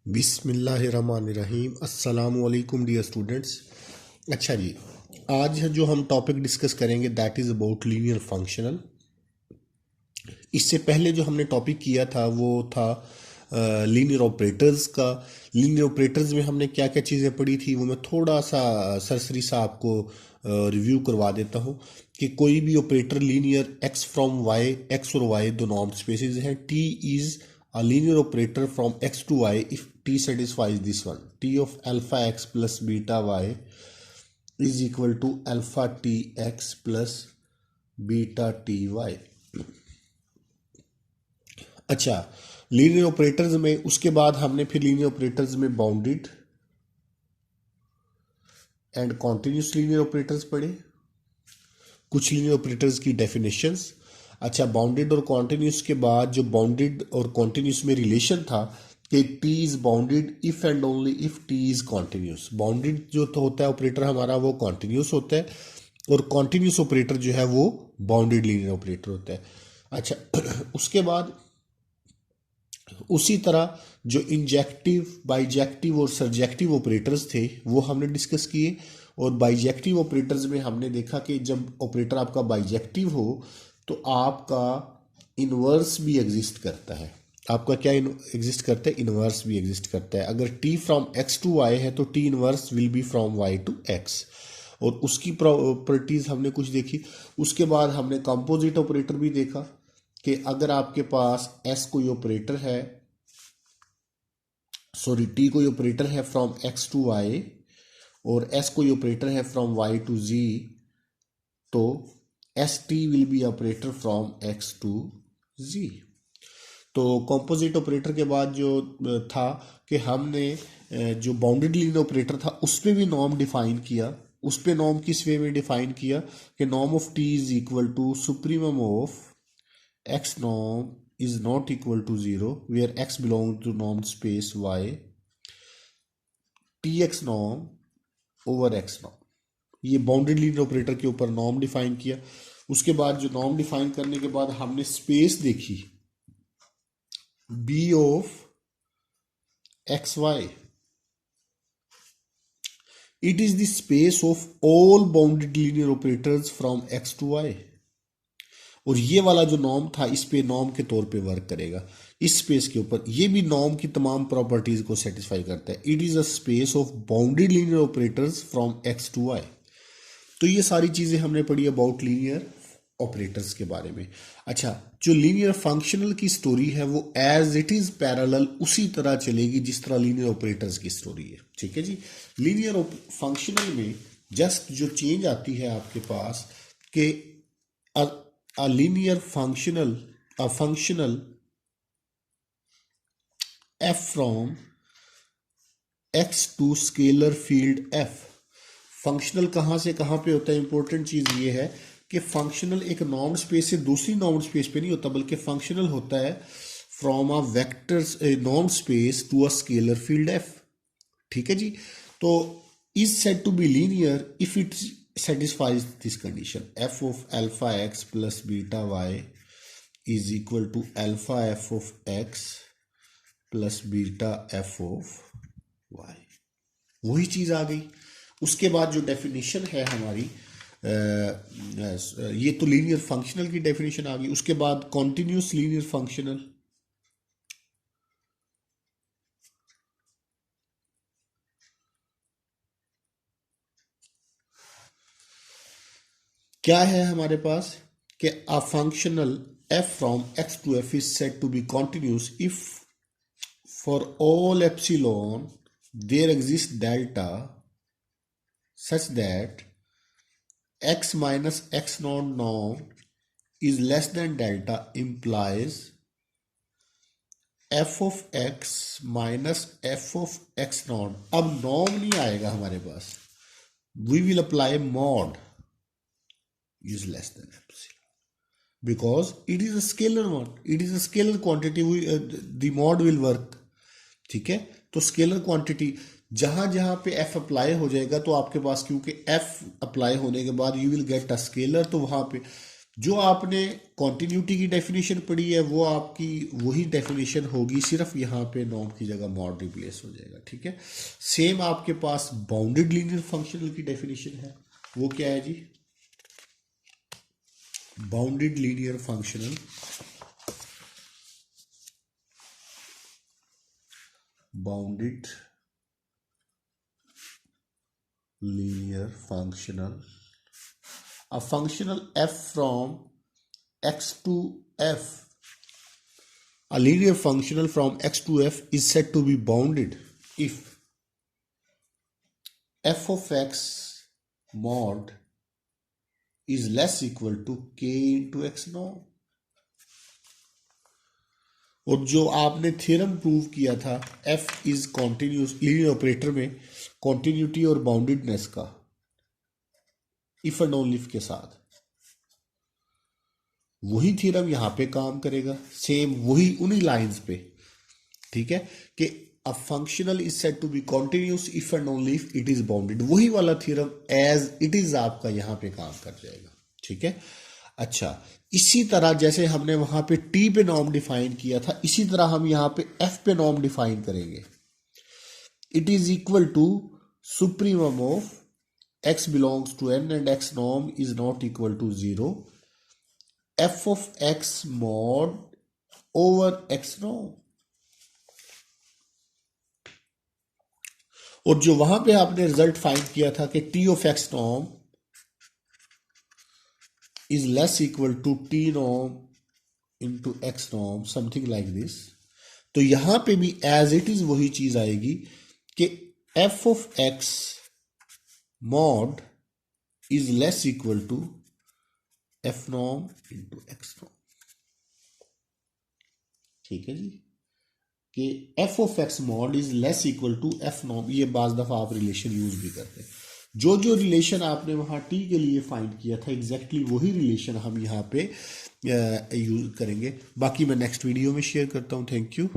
बिस्मिल्लाहिर्रहमानिर्रहीम। अस्सलामु अलैकुम डियर स्टूडेंट्स। अच्छा जी, आज जो हम टॉपिक डिस्कस करेंगे that is about linear functional. इससे पहले जो हमने टॉपिक किया था वो था लीनियर ऑपरेटर्स का। लीनियर ऑपरेटर्स में हमने क्या क्या चीज़ें पढ़ी थी वो मैं थोड़ा सा सरसरी सा आपको रिव्यू करवा देता हूँ कि कोई भी operator linear x from y, x और वाई दो नॉर्म स्पेसिस हैं। T is a linear operator from x to y if t satisfies this one. T of alpha x plus beta y is equal to alpha t x plus beta t y. अच्छा, linear operators में उसके बाद हमने फिर linear operators में bounded and continuous linear operators पढ़े, कुछ linear operators की डेफिनेशंस। अच्छा, बाउंडेड और कॉन्टिन्यूस के बाद जो बाउंडेड और कॉन्टिन्यूस में रिलेशन था कि T is bounded if and only if T is continuous. Bounded जो तो होता है ऑपरेटर हमारा वो कॉन्टिन्यूस होता है और कॉन्टिन्यूस ऑपरेटर जो है वो बाउंडेड लीनियर ऑपरेटर होता है। अच्छा उसके बाद उसी तरह जो इंजेक्टिव, बाइजेक्टिव और सरजेक्टिव ऑपरेटर्स थे वो हमने डिस्कस किए। और बाइजेक्टिव ऑपरेटर्स में हमने देखा कि जब ऑपरेटर आपका बाइजेक्टिव हो तो आपका इनवर्स भी एग्जिस्ट करता है। आपका क्या एग्जिस्ट करता है? इनवर्स भी एग्जिस्ट करता है। अगर t from x to y है तो t inverse will be from Y to x, और उसकी प्रॉपर्टीज हमने कुछ देखी। उसके बाद हमने कंपोजिट ऑपरेटर भी देखा कि अगर आपके पास एस कोई ऑपरेटर है, सॉरी टी कोई ऑपरेटर है फ्रॉम एक्स टू वाई और एस कोई ऑपरेटर है फ्रॉम वाई टू जी, तो S T will be operator from x to Z. तो कंपोजिट ऑपरेटर के बाद जो था कि हमने जो बाउंडेड लीनियर ऑपरेटर था उस पर भी नॉर्म डिफाइन किया। उस पर नॉर्म किस वे में डिफाइन किया कि norm of t is equal to supremum of x norm is not equal to 0 where x belongs to norm space y, tx norm over x norm। ये बाउंडेड लीनियर ऑपरेटर के ऊपर norm define किया। उसके बाद जो norm define करने के बाद हमने स्पेस देखी b of x y, it is the space of all bounded linear operators from x to Y. और ये वाला जो नॉर्म था इस पे नॉर्म के तौर पे वर्क करेगा इस स्पेस के ऊपर। ये भी नॉर्म की तमाम प्रॉपर्टीज को सेटिस्फाई करता है। It is a space of bounded linear operators from x to Y. तो ये सारी चीजें हमने पढ़ी अबाउट लीनियर ऑपरेटर्स के बारे में। अच्छा, जो लीनियर फंक्शनल की स्टोरी है वो एज इट इज पैरेलल उसी तरह चलेगी जिस तरह लीनियर ऑपरेटर्स की स्टोरी है। ठीक है जी। लीनियर फंक्शनल में जस्ट जो चेंज आती है आपके पास कि a linear functional f from x to scalar field f। Functional कहाँ से कहाँ पे होता है? इंपॉर्टेंट चीज ये है कि फंक्शनल एक नॉर्म स्पेस से दूसरी नॉर्म स्पेस पे नहीं होता, बल्कि फंक्शनल होता है from a vectors norm space to a scalar field f। ठीक है जी। तो is said to be linear if it satisfies this condition। f of alpha x plus beta y is equal to alpha f of x plus beta f of y। वही चीज आ गई। उसके बाद जो डेफिनेशन है हमारी ये तो लीनियर फंक्शनल की डेफिनेशन आ गई। उसके बाद कॉन्टिन्यूस लीनियर फंक्शनल। क्या है हमारे पास कि a functional f from x to f is said to be continuous if for all epsilon there exists delta such that x minus x naught norm is less than delta implies f of x minus f of x naught। अब norm नहीं आएगा हमारे पास, we will apply mod is less than epsilon because it is a scalar one, it is a scalar quantity, the mod will work। ठीक है, तो scalar quantity जहां जहां पे f अप्लाई हो जाएगा तो आपके पास, क्योंकि f अप्लाई होने के बाद you will get a scalar, तो वहां पे जो आपने कॉन्टिन्यूटी की डेफिनेशन पढ़ी है वो आपकी वही डेफिनेशन होगी, सिर्फ यहाँ पे नॉर्म की जगह मॉड रिप्लेस हो जाएगा। ठीक है, सेम आपके पास बाउंडेड लीनियर फंक्शनल की डेफिनेशन है, वो क्या है जी? Bounded linear functional, bounded linear functional, a functional f from x to f, a linear functional from x to f is said to be bounded if f of x mod is less equal to k into x norm। और जो आपने theorem prove किया था f is continuous linear operator में continuity और boundedness का, if and only if के साथ, वही थ्योरम यहां पे काम करेगा, सेम वही उन्हीं लाइंस पे। ठीक है, कि a functional is said to be continuous if and only if it is bounded, वही वाला थ्योरम एज इट इज आपका यहां पे काम कर जाएगा। ठीक है, अच्छा, इसी तरह जैसे हमने वहां पे टी पे नॉर्म डिफाइन किया था, इसी तरह हम यहां पे एफ पे नॉर्म डिफाइन करेंगे। It is equal to supremum of x belongs to n and x norm is not equal to 0, f of x mod over x norm। और जो वहां पे आपने रिजल्ट फाइंड किया था कि t of x norm is less equal to t norm into x norm, something like this, तो यहां पे भी एज इट इज वही चीज आएगी कि f of x mod is less equal to f norm into x norm। ठीक है जी, कि f of x mod is less equal to f norm, ये बाज दफा आप रिलेशन यूज भी करते हैं। जो जो रिलेशन आपने वहां t के लिए फाइंड किया था एग्जैक्टली वही रिलेशन हम यहाँ पे यूज करेंगे। बाकी मैं नेक्स्ट वीडियो में शेयर करता हूँ। Thank you.